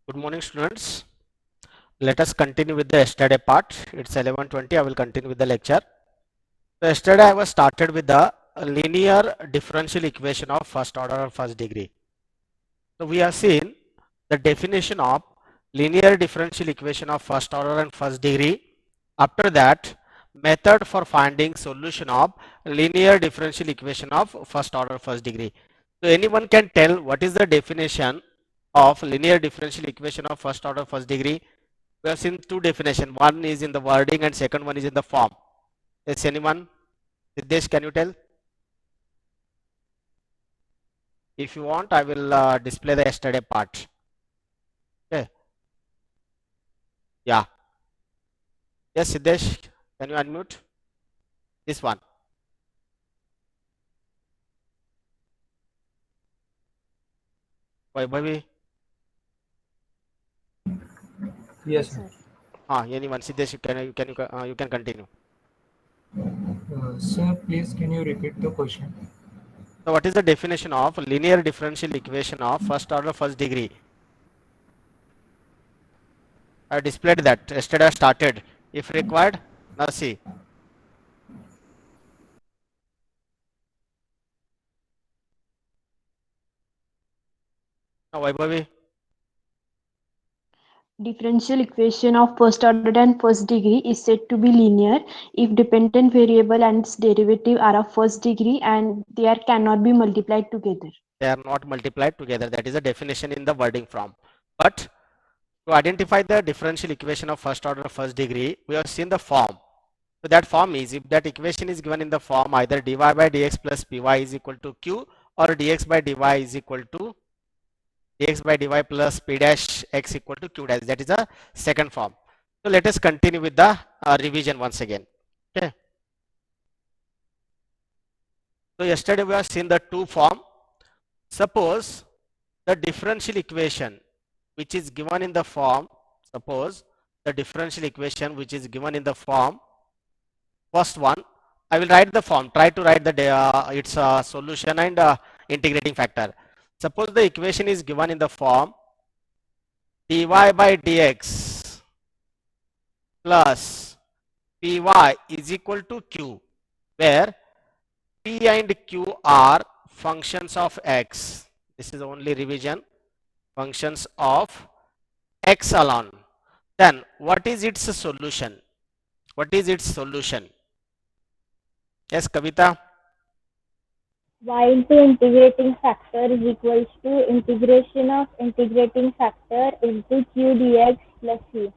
Good morning, students. Let us continue with the yesterday part. It's 11:20. I will continue with the lecture. So yesterday I was started with the linear differential equation of first order or first degree. So we have seen the definition of linear differential equation of first order and first degree. After that, method for finding solution of linear differential equation of first order first degree. So anyone can tell what is the definition of linear differential equation of first order first degree? We have seen two definitions. One is in the wording and second one is in the form. Yes, anyone? Siddesh, can you tell? If you want, I will display the yesterday part. Okay. Yeah. Yes, Siddesh, can you unmute? This one. Vaibhavi? Yes, Yes, sir. sir. Anyone? Siddesh, you can continue. Sir, please can you repeat the question? So what is the definition of linear differential equation of first order first degree? I displayed that yesterday I started. If required, now see. Now Vaibhavi? Differential equation of first order and first degree is said to be linear if dependent variable and its derivative are of first degree and they cannot be multiplied together. They are not multiplied together. That is a definition in the wording form. But to identify the differential equation of first order first degree, we have seen the form. So that form is, if that equation is given in the form either dy by dx plus py is equal to q, or dx by dy is equal to dx by dy plus p dash x equal to q dash. That is the second form. So let us continue with the revision once again. Okay. So yesterday we have seen the two form. Suppose the differential equation which is given in the form, suppose the differential equation which is given in the form, first one, I will write the form, try to write the its solution and integrating factor. Suppose the equation is given in the form dy by dx plus py is equal to q, where p and q are functions of x. This is only revision, functions of x alone. Then what is its solution? What is its solution? Yes, Kavita? Y into integrating factor is equals to integration of integrating factor into q dx plus c.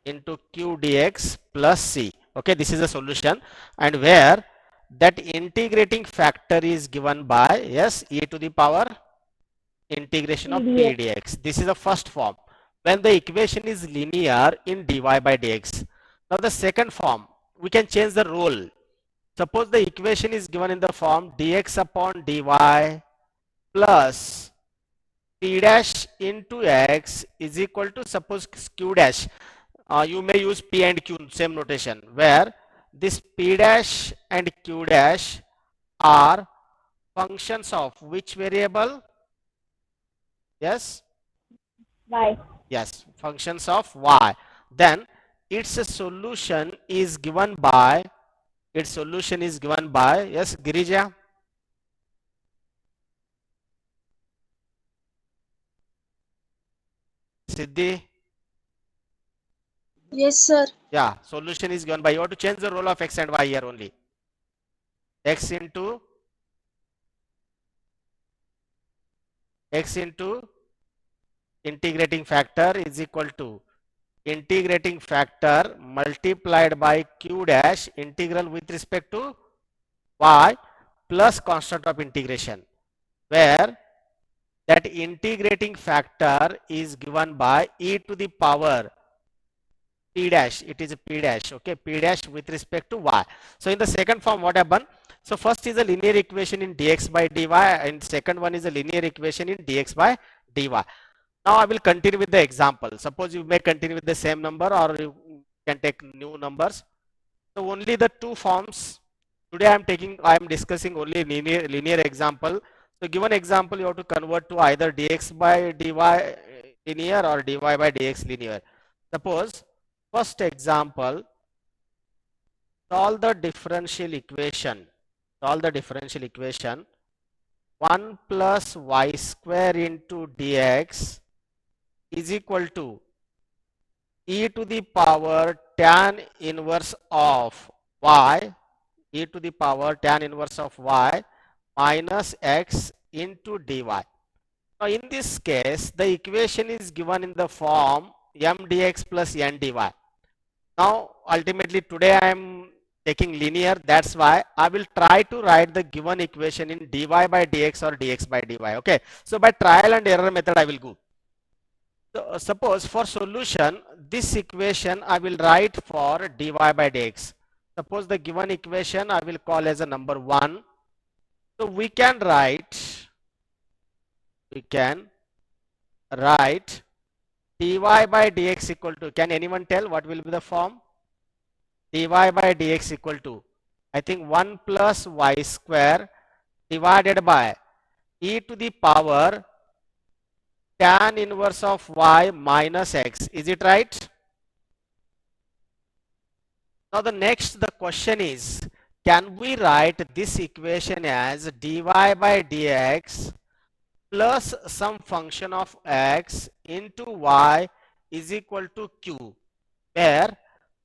Into q dx plus c. Okay, this is a solution, and where that integrating factor is given by, yes, e to the power integration of p pdx. dx. This is the first form when the equation is linear in dy by dx. Now the second form, we can change the role. Suppose the equation is given in the form dx upon dy plus p dash into x is equal to, suppose, q dash. You may use p and q, same notation, where this p dash and q dash are functions of which variable? Yes, Y. yes, functions of y. Then its solution is given by, yes, Girija, Siddhi. Yes, sir. Yeah, solution is given by, you have to change the role of x and y here only. X into integrating factor is equal to integrating factor multiplied by q dash integral with respect to y plus constant of integration, where that integrating factor is given by e to the power p dash. It is a p dash. Okay, p dash with respect to y. So in the second form, what happened? So first is a linear equation in dx by dy, and second one is a linear equation in dx by dy. Now I will continue with the example. Suppose you may continue with the same number, or you can take new numbers. So only the two forms. Today I am discussing only linear example. So given example, you have to convert to either dx by dy linear or dy by dx linear. Suppose first example, solve the differential equation. Solve the differential equation 1 plus y square into dx is equal to e to the power tan inverse of y, e to the power tan inverse of y minus x into dy. Now in this case, the equation is given in the form m dx plus n dy. Now ultimately today I am taking linear, that's why I will try to write the given equation in dy by dx or dx by dy. Okay, so by trial and error method I will go. So suppose for solution, this equation I will write for dy by dx. Suppose the given equation I will call as a number 1. So we can write dy by dx equal to, can anyone tell what will be the form? Dy by dx equal to, I think 1 plus y square divided by e to the power tan inverse of y minus x. Is it right? Now the question is, can we write this equation as dy by dx plus some function of x into y is equal to q, where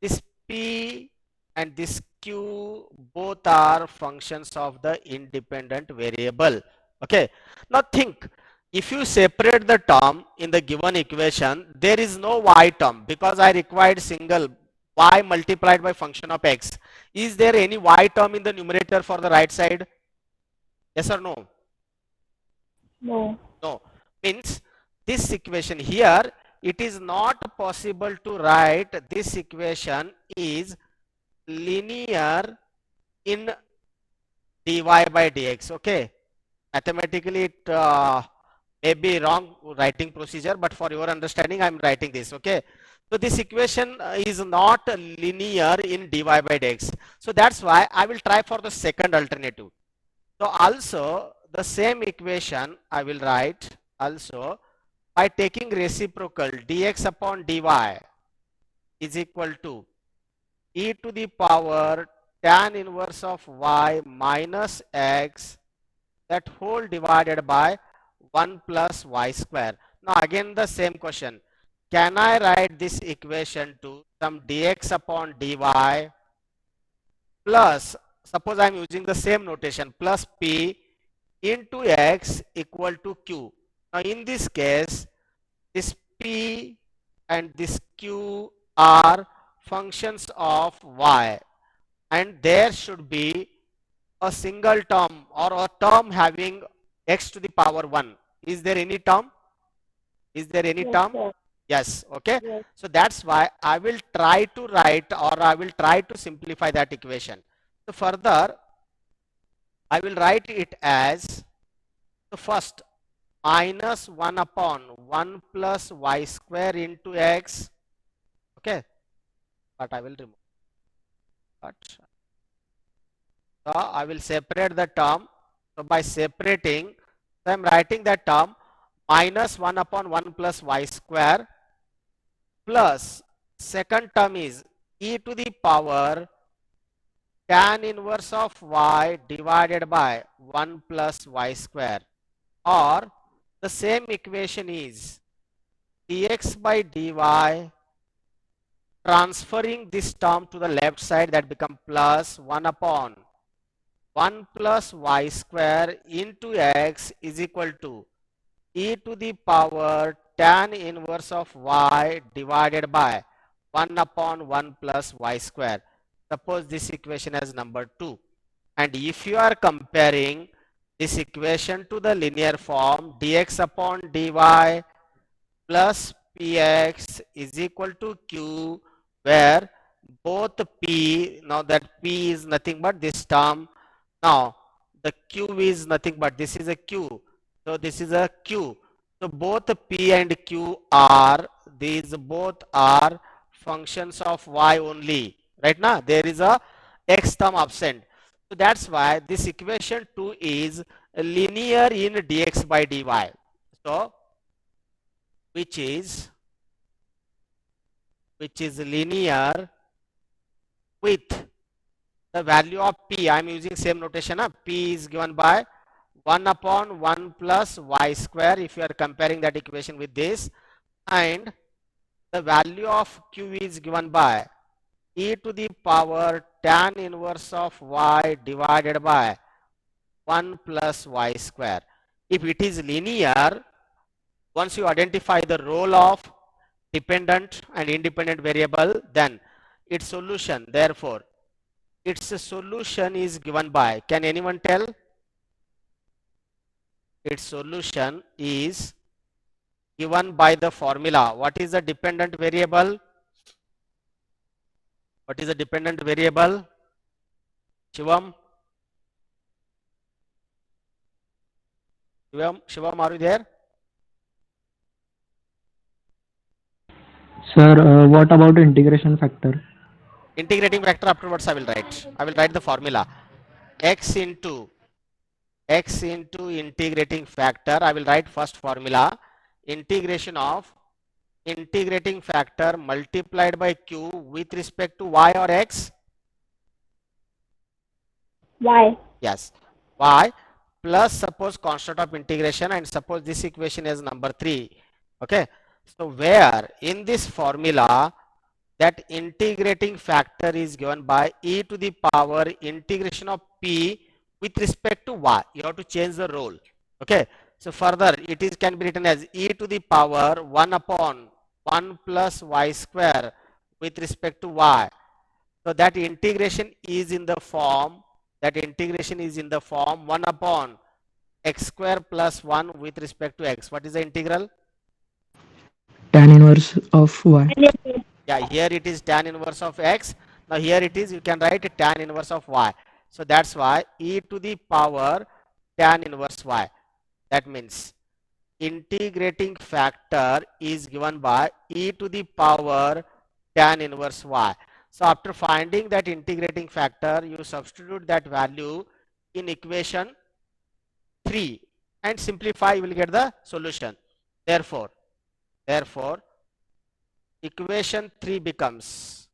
this p and this q both are functions of the independent variable. Okay, now think, if you separate the term in the given equation, there is no y term because I required single y multiplied by function of x. Is there any y term in the numerator for the right side? Yes or no? No. No. Means this equation here, it is not possible to write this equation is linear in dy by dx. Okay, mathematically it may be wrong writing procedure, but for your understanding I am writing this. Okay, so this equation is not linear in dy by dx. So that's why I will try for the second alternative. So also the same equation I will write also by taking reciprocal, dx upon dy is equal to e to the power tan inverse of y minus x, that whole divided by 1 plus y square. Now again the same question, can I write this equation to some dx upon dy plus, suppose I am using the same notation, plus p into x equal to q. Now in this case, this p and this q are functions of y, and there should be a single term or a term having x to the power 1. Is there any term? Is there any Yes, term? sir. Yes. Okay, Yes. so that's why I will try to write, or I will try to simplify that equation. So further I will write it as, the first, minus 1 upon 1 plus y square into x. Okay, but I will remove, but so I will separate the term. So by separating, so I am writing that term minus 1 upon 1 plus y square plus second term is e to the power tan inverse of y divided by 1 plus y square, or the same equation is dx by dy, transferring this term to the left side, that become plus 1 upon 1 plus y square into x is equal to e to the power tan inverse of y divided by 1 upon 1 plus y square. Suppose this equation as number 2. And if you are comparing this equation to the linear form, dx upon dy plus px is equal to q, where both p, now that p is nothing but this term, now the q is nothing but this is a q, so this is a q. So both p and q are, these both are functions of y only, right now there is a x term absent. So that's why this equation 2 is linear in dx by dy. So which is linear with the value of p. I am using same notation. P is given by 1 upon 1 plus y square if you are comparing that equation with this, and the value of q is given by e to the power tan inverse of y divided by 1 plus y square. If it is linear, once you identify the role of dependent and independent variable, then its solution, therefore its solution is given by, can anyone tell? Its solution is given by the formula. What is the dependent variable? What is the dependent variable? Shivam? Shivam, are you there? Sir, what about integration factor? Integrating factor afterwards I will write. I will write the formula. X into integrating factor. I will write first formula. Integration of integrating factor multiplied by q with respect to y or x? Y. Yes, y plus suppose constant of integration, and suppose this equation is number 3. Okay, so where in this formula that integrating factor is given by e to the power integration of p with respect to y, you have to change the role. Okay, so further it is can be written as e to the power 1 upon 1 plus y square with respect to y. So that integration is in the form 1 upon x square plus 1 with respect to x. What is the integral? Tan inverse of y. Yeah, here it is tan inverse of x. Now here it is, you can write tan inverse of y. So that's why e to the power tan inverse y. That means integrating factor is given by e to the power tan inverse y. So after finding that integrating factor, you substitute that value in equation 3 and simplify, you will get the solution. Therefore equation 3 becomes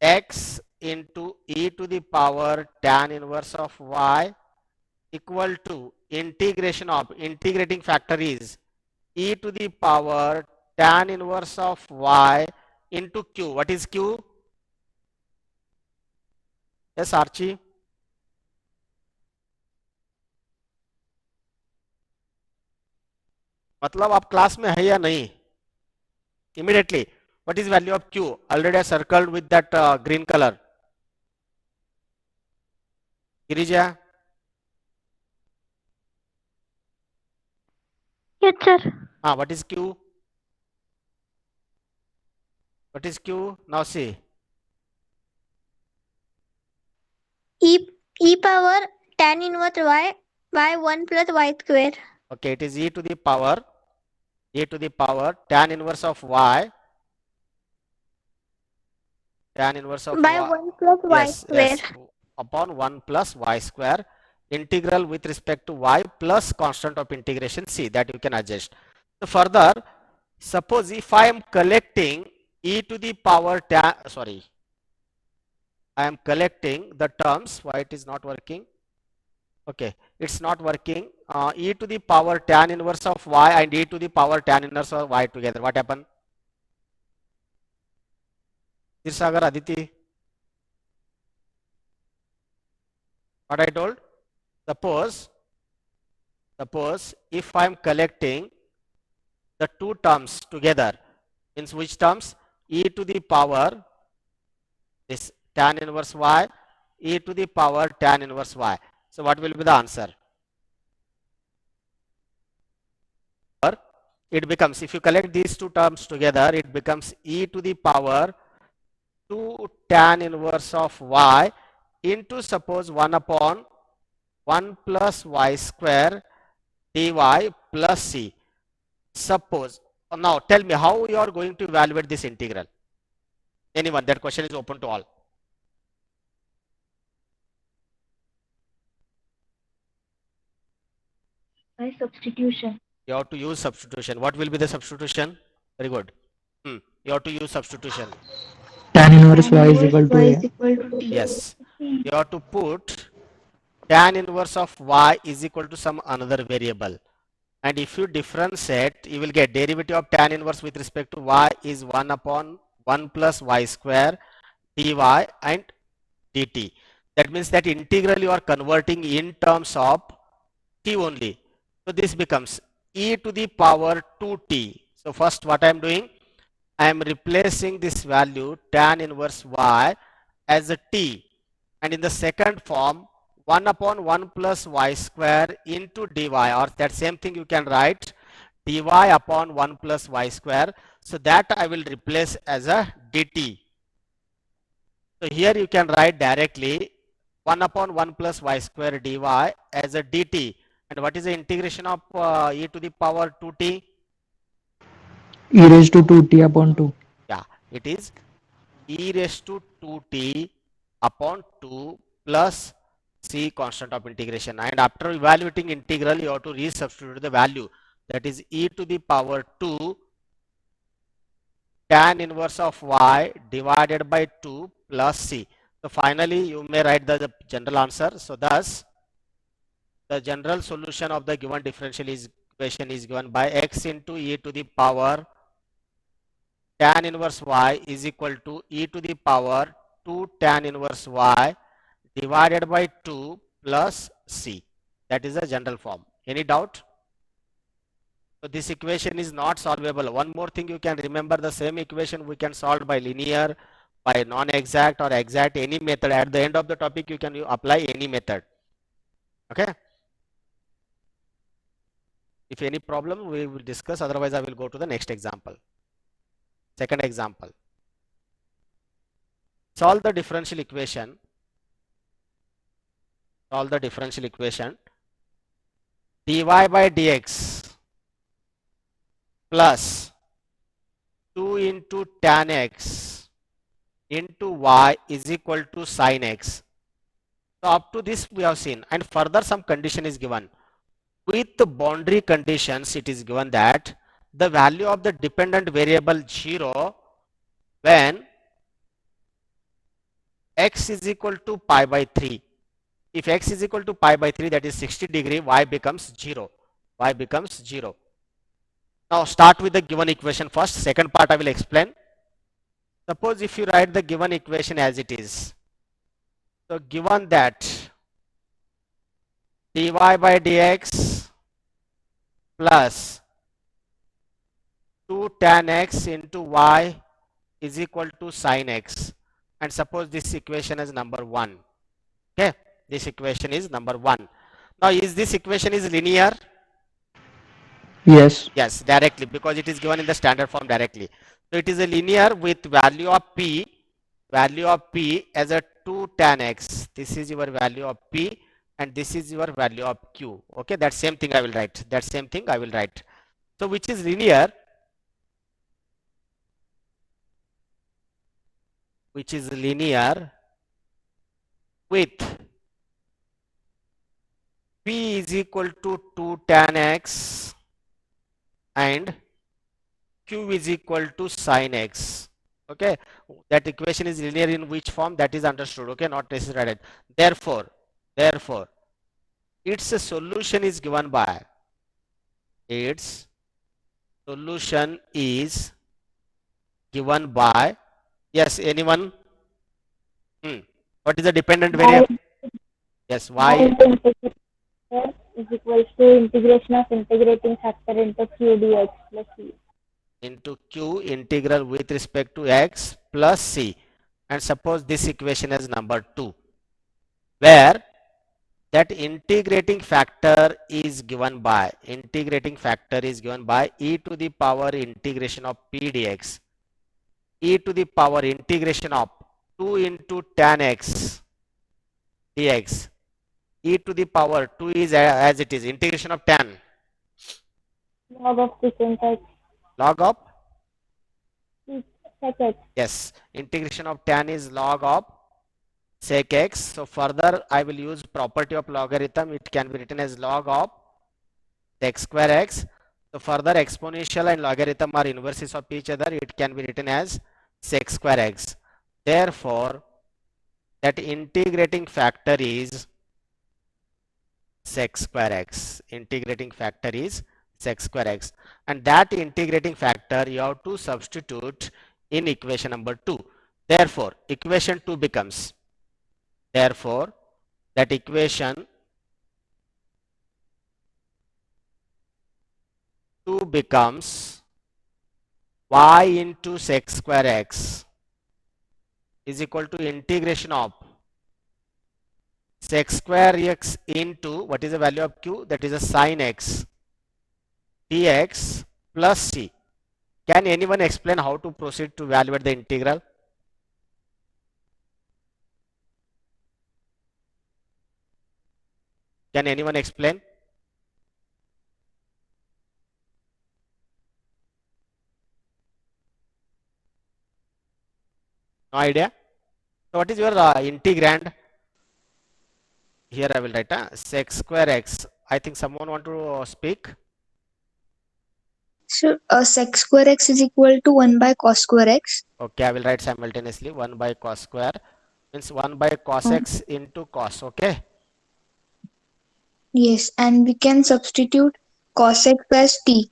x into e to the power tan inverse of y equal to integrating factor is e to the power tan inverse of y into q. What is q? Yes, Archie. मतलब आप class में है या नहीं? Immediately, what is value of q? Already I circled with that green color. Girija? Yes, sir. What is q? What is q? Now see. E power tan inverse y by 1 plus y square. Okay, it is e to the power tan inverse of y. Tan inverse of by y. 1 plus y square. Yes, upon 1 plus y square. Integral with respect to y plus constant of integration c, that you can adjust. So further, suppose if I am collecting e to the power tan, I am collecting the terms. Why it is not working? Okay, it's not working. E to the power tan inverse of y and e to the power tan inverse of y together. What happened? Sagar, Aditi. What I told? Suppose if I am collecting the two terms together, means which terms? E to the power this tan inverse y, e to the power tan inverse y. So what will be the answer? It becomes, if you collect these two terms together, it becomes e to the power 2 tan inverse of y into, suppose, 1 upon 1 plus y square dy plus c. Suppose, now tell me how you are going to evaluate this integral. Anyone? That question is open to all. By substitution. You have to use substitution. What will be the substitution? Very good. You have to use substitution. Tan inverse y is equal to a. equal to t. Yes. You have to put tan inverse of y is equal to some another variable. And if you differentiate, you will get derivative of tan inverse with respect to y is 1 upon 1 plus y square dy and dt. That means that integral you are converting in terms of t only. So this becomes e to the power 2t. So first what I am doing, I am replacing this value tan inverse y as a t, and in the second form 1 upon 1 plus y square into dy, or that same thing you can write dy upon 1 plus y square. So that I will replace as a dt. So here you can write directly 1 upon 1 plus y square dy as a dt. And what is the integration of e to the power 2t? E raised to 2t upon 2. Yeah, it is e raised to 2t upon 2 plus c constant of integration. And after evaluating integral, you have to resubstitute the value. That is e to the power 2 tan inverse of y divided by 2 plus c. So finally, you may write the general answer. So thus, the general solution of the given differential equation is given by x into e to the power tan inverse y is equal to e to the power 2 tan inverse y divided by 2 plus c. That is the general form. Any doubt? So this equation is not solvable. One more thing you can remember, the same equation we can solve by linear, by non-exact or exact, any method. At the end of the topic you can apply any method. Okay. If any problem we will discuss, otherwise I will go to the next example. Second example. Solve the differential equation. Solve the differential equation. Dy by dx plus 2 into tan x into y is equal to sin x. So up to this we have seen, and further some condition is given. With the boundary conditions, it is given that the value of the dependent variable 0 when x is equal to pi by 3. If x is equal to pi by 3, that is 60 degree, y becomes 0. Y becomes 0. Now start with the given equation first. Second part I will explain. Suppose if you write the given equation as it is. So given that dy by dx plus 2 tan x into y is equal to sin x, and suppose this equation is number 1. Okay, this equation is number 1. Now is this equation is linear? Yes. Yes, directly, because it is given in the standard form directly. So it is a linear with value of p as a 2 tan x. This is your value of p and this is your value of q. Okay, that same thing I will write. That same thing I will write. So which is linear? Which is linear with p is equal to 2 tan x and q is equal to sin x. Okay, that equation is linear in which form, that is understood. Okay, not necessarily. Therefore its solution is given by, its solution is given by, yes, anyone? What is the dependent variable? Yes, y Is equals to integration of integrating factor into q dx plus c. into q integral with respect to x plus c, and suppose this equation is number 2, where that integrating factor is given by e to the power integration of p dx, e to the power integration of 2 into tan x dx, e to the power 2 is as it is integration of tan, Log of secant x. log of, Sec x. yes, integration of tan is log of sec x. So further I will use property of logarithm. It can be written as log of sec square x. So further exponential and logarithm are inverses of each other. It can be written as sec square x. Therefore, that integrating factor is sec square x. Integrating factor is sec square x. And that integrating factor you have to substitute in equation number 2. Therefore, equation 2 becomes, therefore, that equation 2 becomes y into sec square x is equal to integration of sec square x into what is the value of q, that is a sin x dx plus c. Can anyone explain how to proceed to evaluate the integral? Can anyone explain? No idea? So what is your integrand? Here I will write sec square x. I think someone want to speak. So sec square x is equal to 1 by cos square x. Okay, I will write simultaneously 1 by cos square means 1 by cos x into cos. Okay. Yes, and we can substitute cos x as t.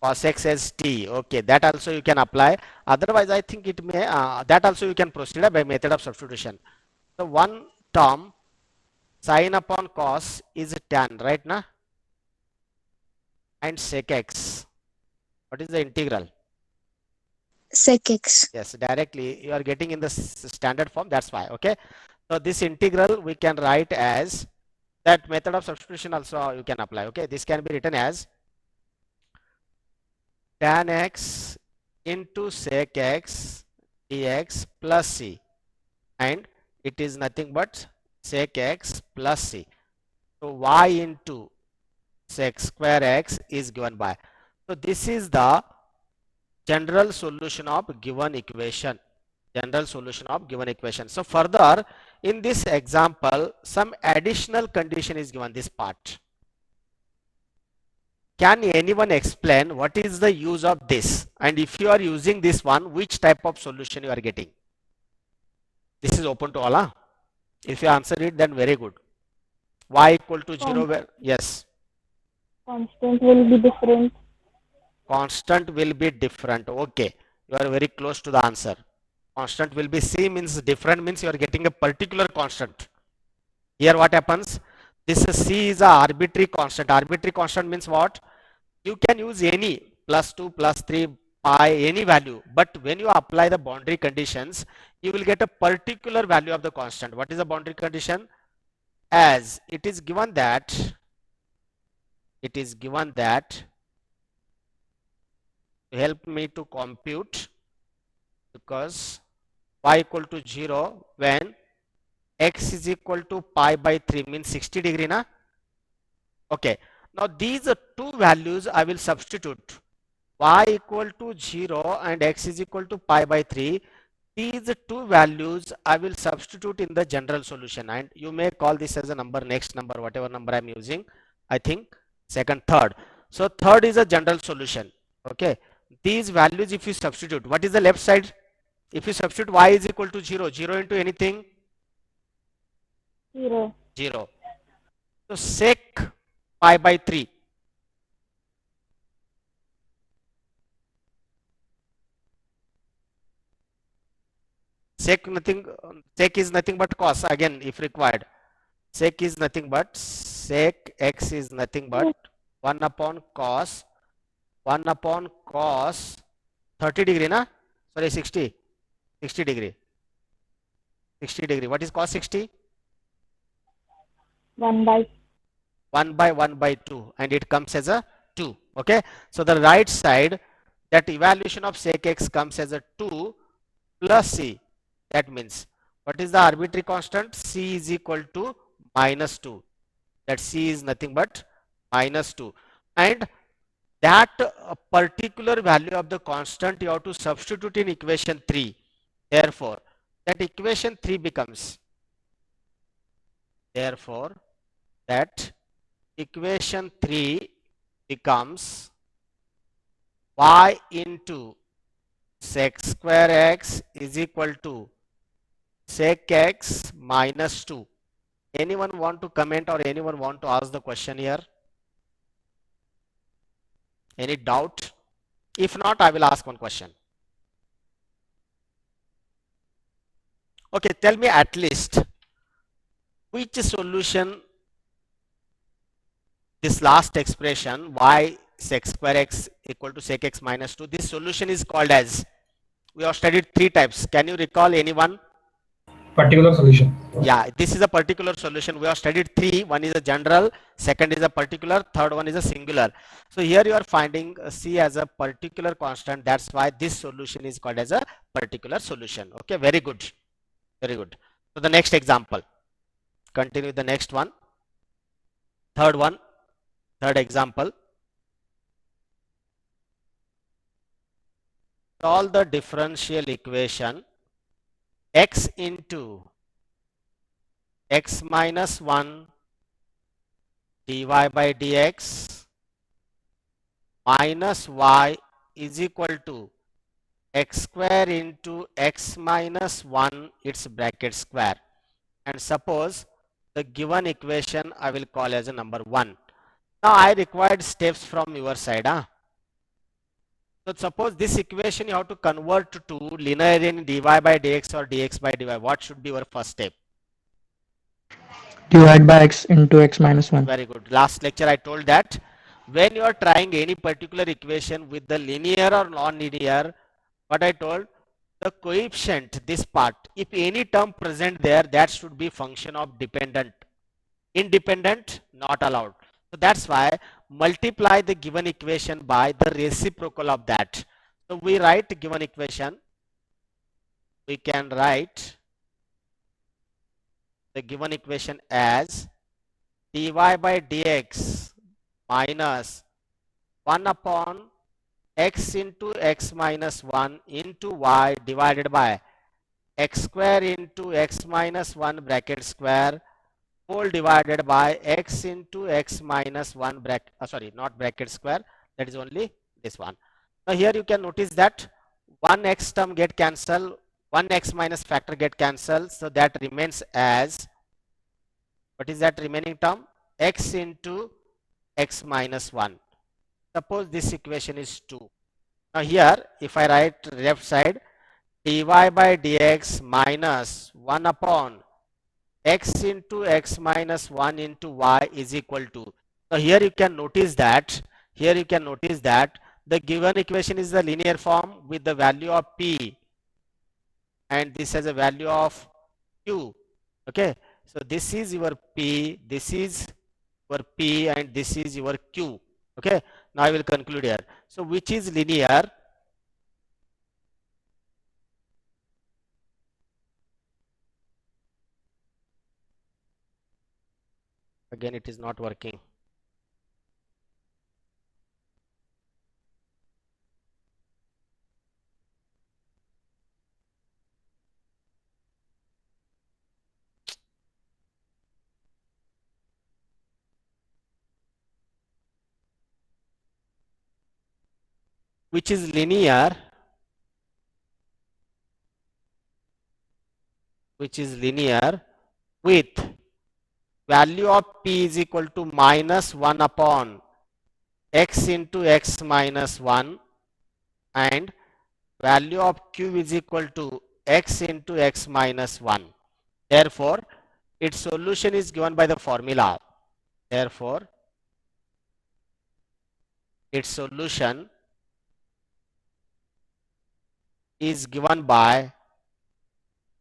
Cos x as t. Okay, that also you can apply. Otherwise, I think it may that also you can proceed by method of substitution. So one term sin upon cos is tan, right now? And sec x. What is the integral? Sec x. Yes, directly you are getting in the standard form. That's why. Okay. So this integral we can write as, that method of substitution also you can apply. Okay. This can be written as tan x into sec x dx plus c, and it is nothing but sec x plus c. So y into sec square x is given by. So this is the general solution of given equation. General solution of given equation. So further in this example, some additional condition is given this part. Can anyone explain what is the use of this? And if you are using this one, which type of solution you are getting? This is open to all. Huh? If you answer it, then very good. Y equal to 0 where? Yes. Constant will be different. Constant will be different. Okay. You are very close to the answer. Constant will be C means different means you are getting a particular constant. Here what happens? This C is a arbitrary constant. Arbitrary constant means what? You can use any +2, +3, pi, any value. But when you apply the boundary conditions, you will get a particular value of the constant. What is the boundary condition? As it is given that, help me to compute, because y equal to 0 when x is equal to pi by 3 means 60 degree na. Okay, now these two values I will substitute, y equal to 0 and x is equal to pi by 3. These two values I will substitute in the general solution, and you may call this as a number, next number, whatever number I am using. I think second, third. So third is a general solution. Okay, these values if you substitute, what is the left side? If you substitute y is equal to 0, 0 into anything? 0. 0. So sec pi by 3. Sec is nothing but cos, again if required. Sec is nothing but, sec x is nothing but 1 upon cos 30 degree na? Sorry, 60 degree. 60 degree. What is cos 60? 1 by 1 by 2, and it comes as a 2. Okay, so the right side, that evaluation of sec x comes as a 2 plus c. That means what is the arbitrary constant? C is equal to -2. That C is nothing but -2, and that particular value of the constant you have to substitute in equation 3. Therefore that equation 3 becomes, therefore that equation 3 becomes y into sec square x is equal to sec x minus 2. Anyone want to comment or anyone want to ask the question here? Any doubt? If not, I will ask one question. Okay, tell me at least which solution this last expression y sec square x equal to sec x minus 2, this solution is called as, we have studied 3 types. Can you recall anyone? Particular solution. Yeah, this is a particular solution. We have studied 3. One is a general, second is a particular, third one is a singular. So here you are finding C as a particular constant. That's why this solution is called as a particular solution. Okay, very good. Very good. So the next example. Continue the next one. Third one. Third example. Solve the differential equation x into x minus 1 dy by dx minus y is equal to x square into x minus 1 its bracket square. And suppose the given equation I will call as a number 1. Now I required steps from your side. So suppose this equation you have to convert to linear in dy by dx or dx by dy. What should be your first step? Divide by x into x minus 1. Very good. Last lecture I told that when you are trying any particular equation with the linear or non-linear, what I told, the coefficient, this part, if any term present there, that should be function of dependent. Independent, not allowed. So that's why multiply the given equation by the reciprocal of that. So we write given equation. We can write the given equation as dy by dx minus 1 upon x into x minus 1 into y divided by x square into x minus 1 bracket square whole divided by x into x minus 1 bracket, sorry, not bracket square, that is only this one. Now here you can notice that one x term get cancelled, one x minus factor get cancelled, so that remains as, what is that remaining term? X into x minus 1. Suppose this equation is 2. Now here if I write left side, dy by dx minus 1 upon x into x minus 1 into y is equal to. Now here you can notice that, the given equation is the linear form with the value of p and this has a value of q. Okay, so this is your p, this is your p and this is your q. Okay, now I will conclude here. So which is linear? Again it is not working. Which is linear? Which is linear with value of p is equal to minus 1 upon x into x minus 1 and value of q is equal to x into x minus 1. Therefore, its solution is given by the formula. Therefore, its solution is given by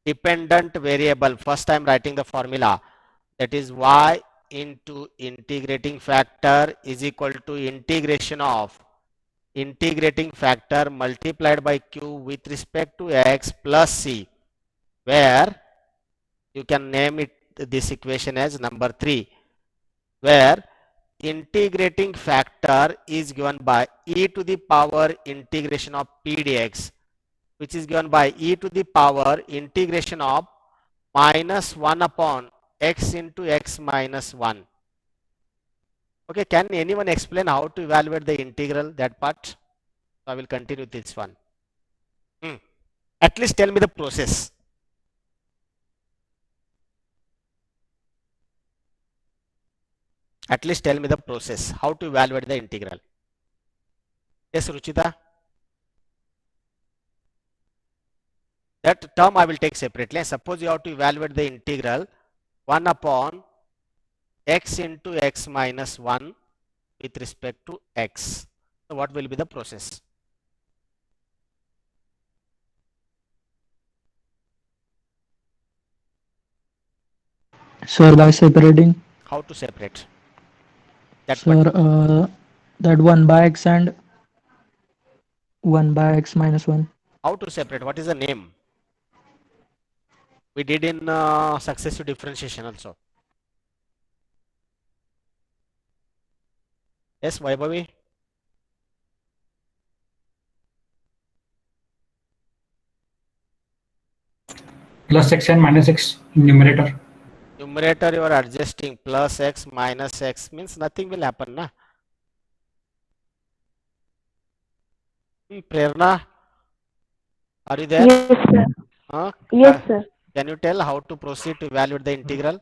dependent variable. First I am writing the formula, that is y into integrating factor is equal to integration of integrating factor multiplied by q with respect to x plus c, where you can name it this equation as number 3, where integrating factor is given by e to the power integration of p dx, which is given by e to the power integration of minus 1 upon x into x minus 1. Okay, can anyone explain how to evaluate the integral, that part? So I will continue this one. At least tell me the process. At least tell me the process, how to evaluate the integral. Yes, Ruchita? That term I will take separately. Suppose you have to evaluate the integral 1 upon x into x minus 1 with respect to x. So what will be the process? Sir, by separating, How to separate that sir, particular? that 1 by x and 1 by x minus 1. How to separate? What is the name? We did in successive differentiation also. Yes, Vaibhavi? Plus x and minus x in numerator. Numerator you are adjusting, plus x minus x means nothing will happen, na? Prerna, are you there? Yes, sir. Huh? Yes, sir. Can you tell how to proceed to evaluate the integral?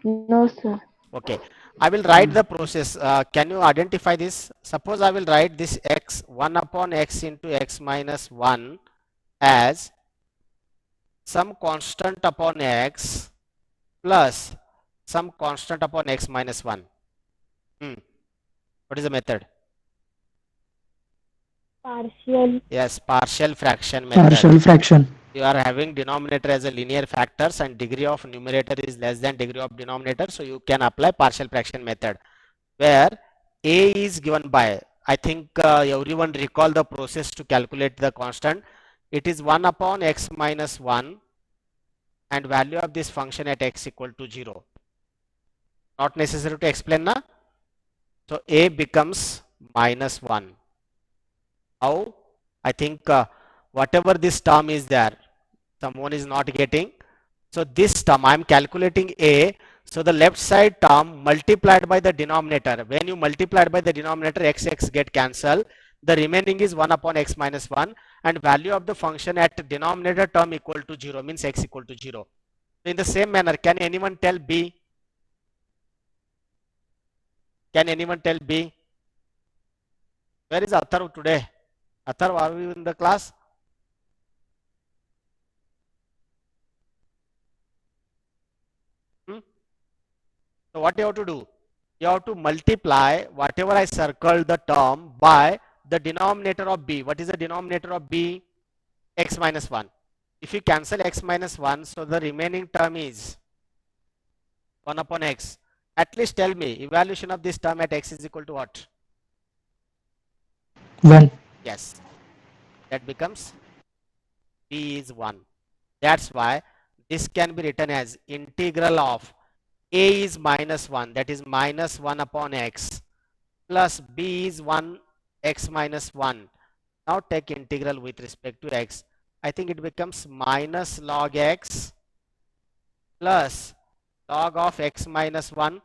No, sir. Okay, I will write the process. Can you identify this? Suppose I will write this x 1 upon x into x minus 1 as some constant upon x plus some constant upon x minus 1. What is the method? Partial. Yes, partial fraction method. Partial fraction. You are having denominator as a linear factors and degree of numerator is less than degree of denominator, so you can apply partial fraction method where a is given by, I think everyone recall the process to calculate the constant. It is 1 upon x minus 1 and value of this function at x equal to 0. Not necessary to explain, na? So a becomes minus 1. How? I think whatever this term is there, someone is not getting. So this term I am calculating a. So the left side term multiplied by the denominator. When you multiplied by the denominator, x get cancelled. The remaining is 1 upon x minus 1 and value of the function at denominator term equal to 0 means x equal to 0. So in the same manner, can anyone tell b? Can anyone tell b? Where is Atharv today? Atharv, are you in the class? So what you have to do? You have to multiply whatever I circled the term by the denominator of b. What is the denominator of b? X minus 1. If you cancel x minus 1, so the remaining term is 1 upon x. At least tell me, evaluation of this term at x is equal to what? 1. Yes. That becomes b is 1. That's why this can be written as integral of a is minus 1, that is minus 1 upon x, plus b is 1 x minus 1. Now take integral with respect to x. I think it becomes minus log x plus log of x minus 1.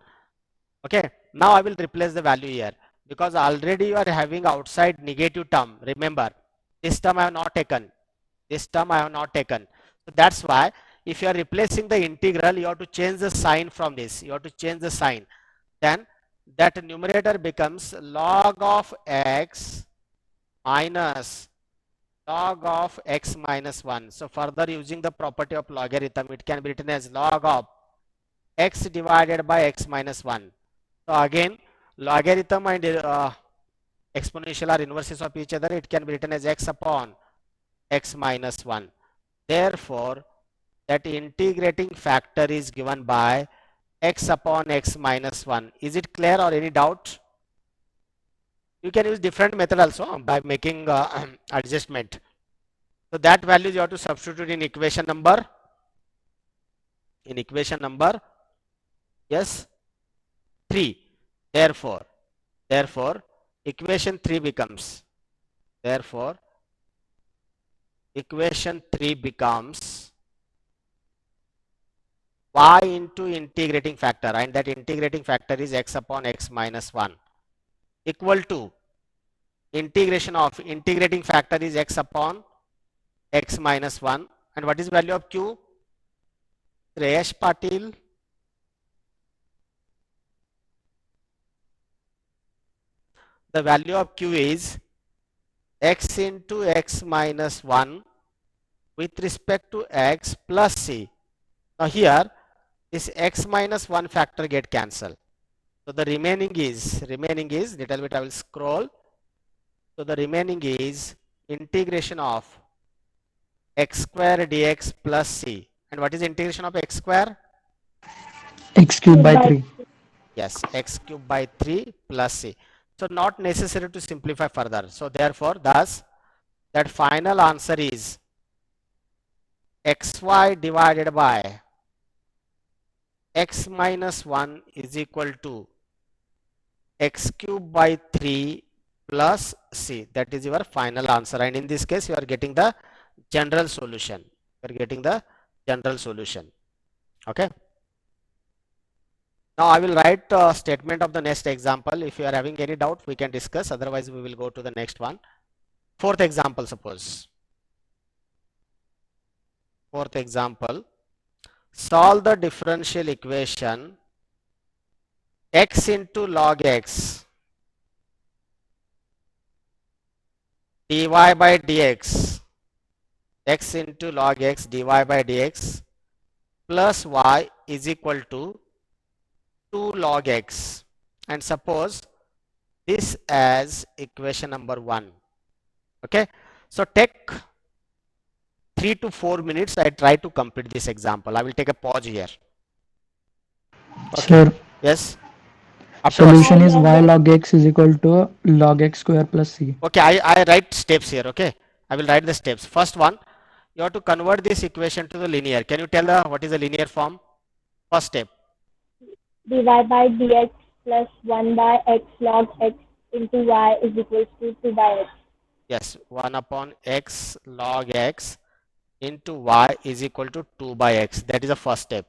Okay, now I will replace the value here because already you are having outside negative term. Remember, this term I have not taken. This term I have not taken. So that's why if you are replacing the integral, you have to change the sign from this. You have to change the sign. Then that numerator becomes log of x minus log of x minus 1. So further using the property of logarithm, it can be written as log of x divided by x minus 1. So again, logarithm and exponential are inverses of each other. It can be written as x upon x minus 1. Therefore, that integrating factor is given by x upon x minus 1. Is it clear or any doubt? You can use different method also by making adjustment. So that value you have to substitute in equation number. In equation number, yes, 3. Therefore, equation 3 becomes, equation 3 becomes y into integrating factor, and that integrating factor is x upon x minus 1 equal to integration of integrating factor is x upon x minus 1. And what is value of q? Shreyash Patil. The value of q is x into x minus 1 with respect to x plus c. Now here this x minus 1 factor get cancelled. So the remaining is little bit I will scroll. So the remaining is integration of x square dx plus c. And what is integration of x square? X cube by 3. Yes, x cube by 3 plus c. So not necessary to simplify further. So therefore, thus that final answer is xy divided by x minus 1 is equal to x cube by 3 plus c. That is your final answer. And in this case, you are getting the general solution. You are getting the general solution. Okay. Now I will write a statement of the next example. If you are having any doubt, we can discuss. Otherwise, we will go to the next one. Fourth example, suppose. Fourth example. Solve the differential equation x into log x dy by dx, x into log x dy by dx plus y is equal to 2 log x, and suppose this as equation number 1. Okay, so take 3 to 4 minutes. I try to complete this example. I will take a pause here. Okay. Sir, Yes. Afterwards. solution is y log x is equal to log x square plus c. Okay, I write steps here. Okay, I will write the steps. First one, you have to convert this equation to the linear. Can you tell what is the linear form? First step. dy by dx plus 1 by x log x into y is equals to 2 by x. Yes, 1 upon x log x into y is equal to 2 by x. That is the first step.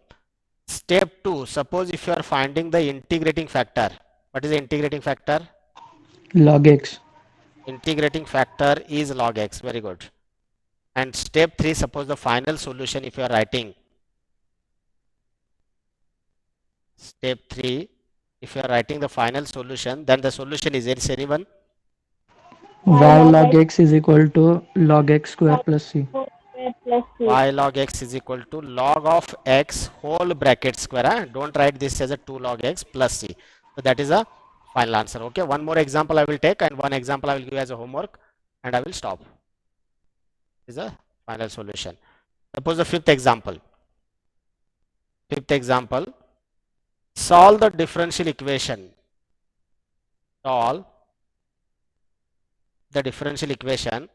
Step 2, suppose if you are finding the integrating factor. What is the integrating factor? Log x. Integrating factor is log x. Very good. And step 3, suppose the final solution if you are writing. Step 3, if you are writing the final solution, then the solution is anyone? Y log x is equal to log x square plus c. Plus c. Y log x is equal to log of x whole bracket square. Don't write this as a 2 log x plus c. So that is a final answer. Okay, one more example I will take, and one example I will give as a homework, and I will stop. This is a final solution. Suppose the fifth example. Fifth example. Solve the differential equation. Solve the differential equation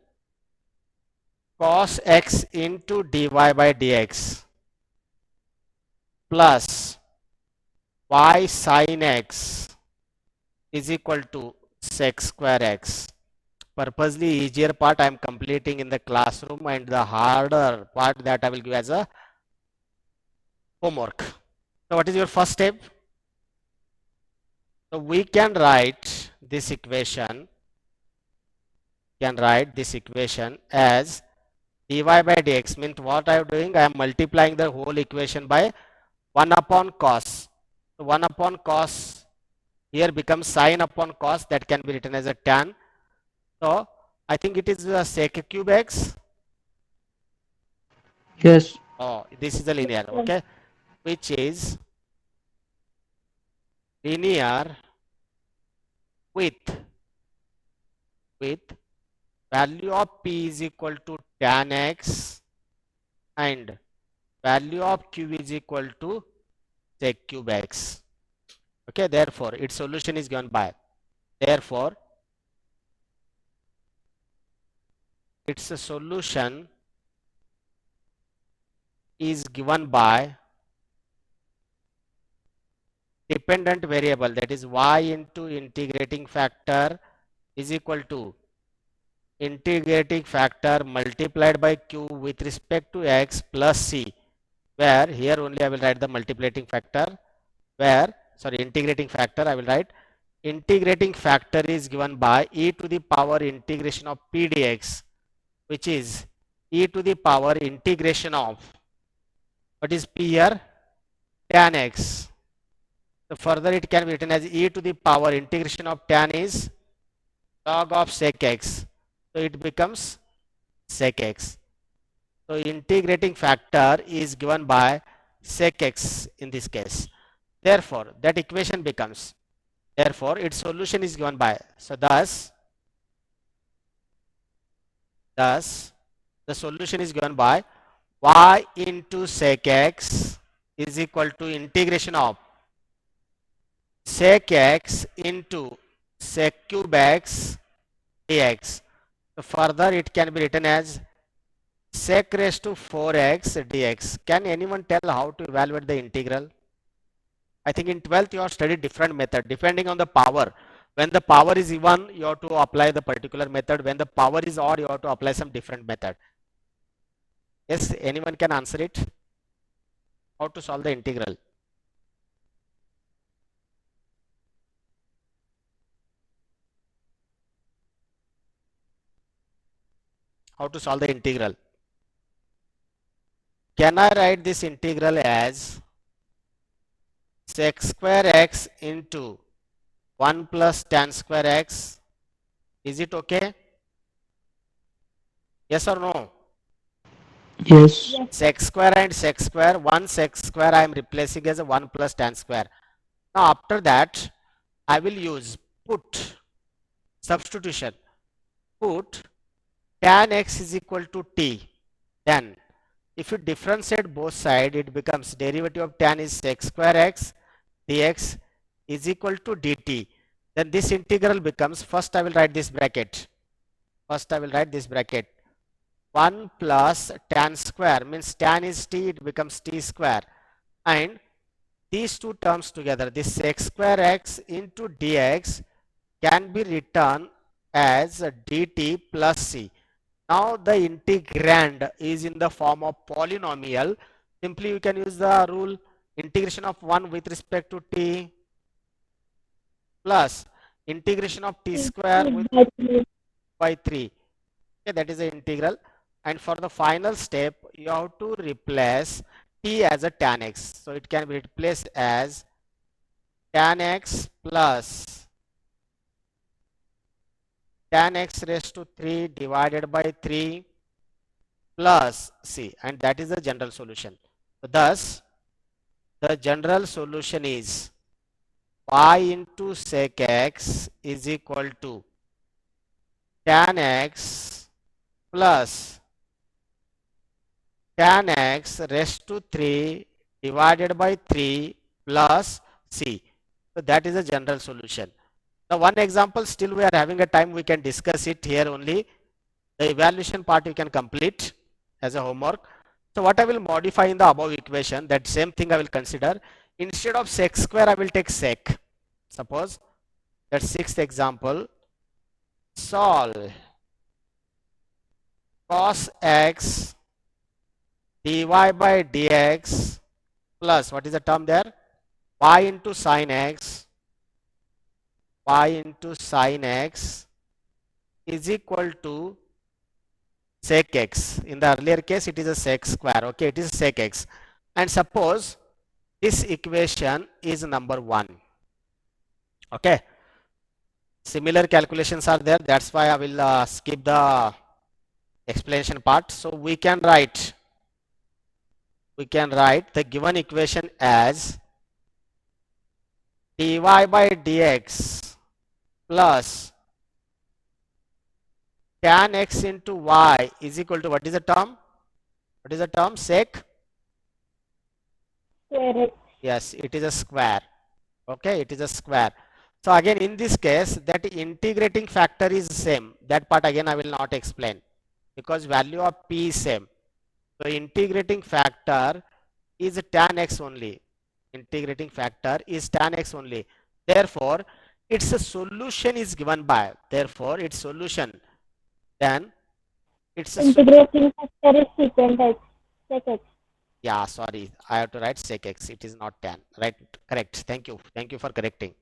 cos x into dy by dx plus y sin x is equal to sec square x. Purposely easier part I am completing in the classroom, and the harder part that I will give as a homework. So what is your first step? So we can write this equation. As dy by dx means what I am doing? I am multiplying the whole equation by 1 upon cos. So 1 upon cos here becomes sin upon cos, that can be written as a tan. So I think it is sec cube x. Yes. Oh, this is a linear. Okay, which is linear with value of p is equal to tan x and value of q is equal to sec cube x. Okay, therefore its solution is given by, therefore its solution is given by dependent variable, that is y into integrating factor is equal to integrating factor multiplied by q with respect to x plus c, where here only I will write the multiplicating factor, where, sorry, integrating factor, I will write integrating factor is given by e to the power integration of p dx, which is e to the power integration of, what is p here, tan x. So further it can be written as e to the power integration of tan is log of sec x. So it becomes sec x. So integrating factor is given by sec x in this case. Therefore, that equation becomes, therefore its solution is given by, so thus the solution is given by y into sec x is equal to integration of sec x into sec cube x dx. So further it can be written as sec raised to 4x dx. Can anyone tell how to evaluate the integral? I think in 12th you have studied different method depending on the power. When the power is even, you have to apply the particular method. When the power is odd, you have to apply some different method. Yes, anyone can answer it? How to solve the integral? How to solve the integral? Can I write this integral as sec square x into 1 plus tan square x? Is it okay? Yes or no? Yes. Sec square and sec square, 1 sec square I am replacing as a 1 plus tan square. Now after that I will use put substitution. Put tan x is equal to t. Then if you differentiate both sides, it becomes derivative of tan is sec square x dx is equal to dt. Then this integral becomes, first I will write this bracket. 1 plus tan square means tan is t, it becomes t square, and these two terms together, this sec square x into dx can be written as dt plus c. Now the integrand is in the form of polynomial. Simply you can use the rule integration of 1 with respect to t plus integration of t square with by 3. Okay, that is the integral. And for the final step, you have to replace t as a tan x. So it can be replaced as tan x plus tan x raised to 3 divided by 3 plus c, and that is the general solution. So thus the general solution is y into sec x is equal to tan x plus tan x raised to 3 divided by 3 plus c. So that is a general solution. Now one example, still we are having a time, we can discuss it here only. The evaluation part you can complete as a homework. So what I will modify in the above equation, that same thing I will consider. Instead of sec square, I will take sec. Suppose that sixth example, solve cos x dy by dx plus, what is the term there, y into sin x is equal to sec x. In the earlier case it is a sec square, okay, it is sec x, and suppose this equation is number 1. Okay, similar calculations are there, that's why I will skip the explanation part. So we can write the given equation as dy by dx plus tan x into y is equal to, what is the term? Sec? Square x. Yes, it is a square. Okay, it is a square. So again in this case that integrating factor is same. That part again I will not explain because value of p is same. So integrating factor is tan x only. Therefore its solution is given by, then its Integrating factor is secant x. Sec x. Yeah, sorry, I have to write sec x. It is not tan. Right, correct. Thank you. Thank you for correcting.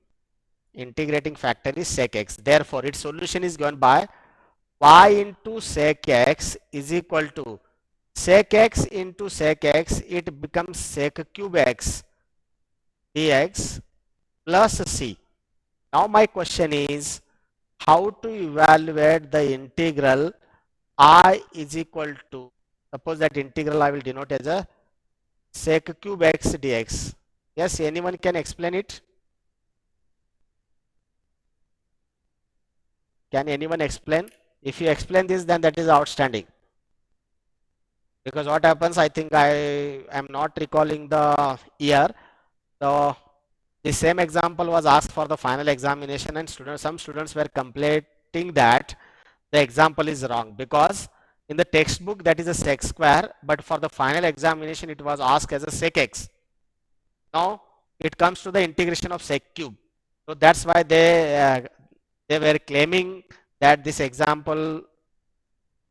Integrating factor is sec x. Therefore, its solution is given by y into sec x is equal to sec x into sec x. It becomes sec cube x dx plus c. Now my question is how to evaluate the integral I is equal to, suppose that integral I will denote as a sec cube x dx. Yes, anyone can explain it? Can anyone explain? If you explain this, then that is outstanding. Because what happens, I think I am not recalling the year. So the same example was asked for the final examination, and some students were complaining that the example is wrong because in the textbook that is a sec square, but for the final examination it was asked as a sec x. Now it comes to the integration of sec cube. So that's why they were claiming that this example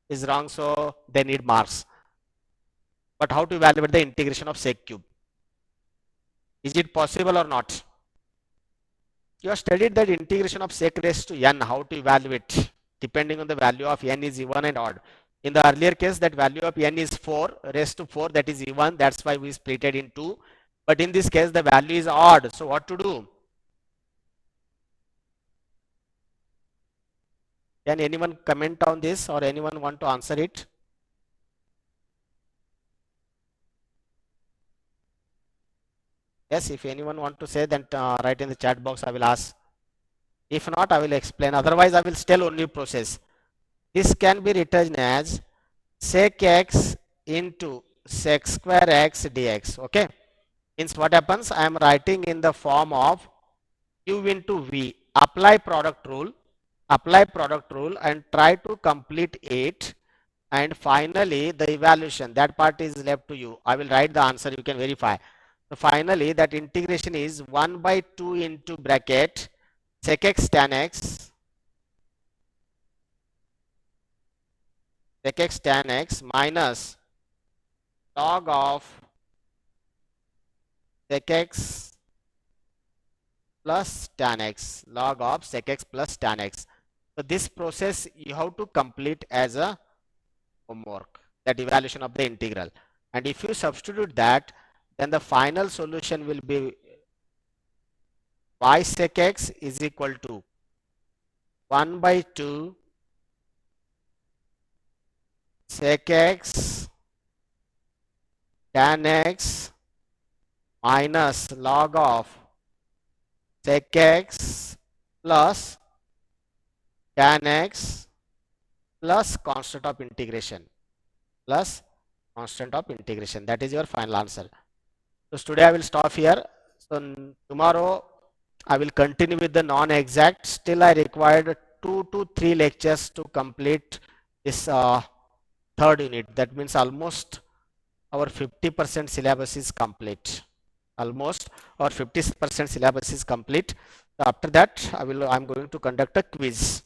is wrong, so they need marks. But how to evaluate the integration of sec cube? Is it possible or not? You have studied that integration of sec raised to n, how to evaluate depending on the value of n is even and odd. In the earlier case, that value of n is 4 raised to 4, that is even, that's why we split it in 2. But in this case, the value is odd. So what to do? Can anyone comment on this, or anyone want to answer it? Yes, if anyone want to say, then write in the chat box, I will ask. If not, I will explain. Otherwise, I will tell only process. This can be written as sec x into sec square x dx. Okay. Means what happens? I am writing in the form of u into v. Apply product rule. Apply product rule and try to complete it. And finally, the evaluation. That part is left to you. I will write the answer. You can verify. So finally, that integration is 1 by 2 into bracket sec x tan x sec x tan x minus log of sec x plus tan x, log of sec x plus tan x. So this process you have to complete as a homework, that evaluation of the integral. And if you substitute that, then the final solution will be y sec x is equal to 1 by 2 sec x tan x minus log of sec x plus tan x plus constant of integration plus constant of integration. That is your final answer. So today I will stop here. So tomorrow I will continue with the non-exact. Still I required 2 to 3 lectures to complete this third unit. That means almost our 50% syllabus is complete. Almost our 50% syllabus is complete. So after that I'm going to conduct a quiz.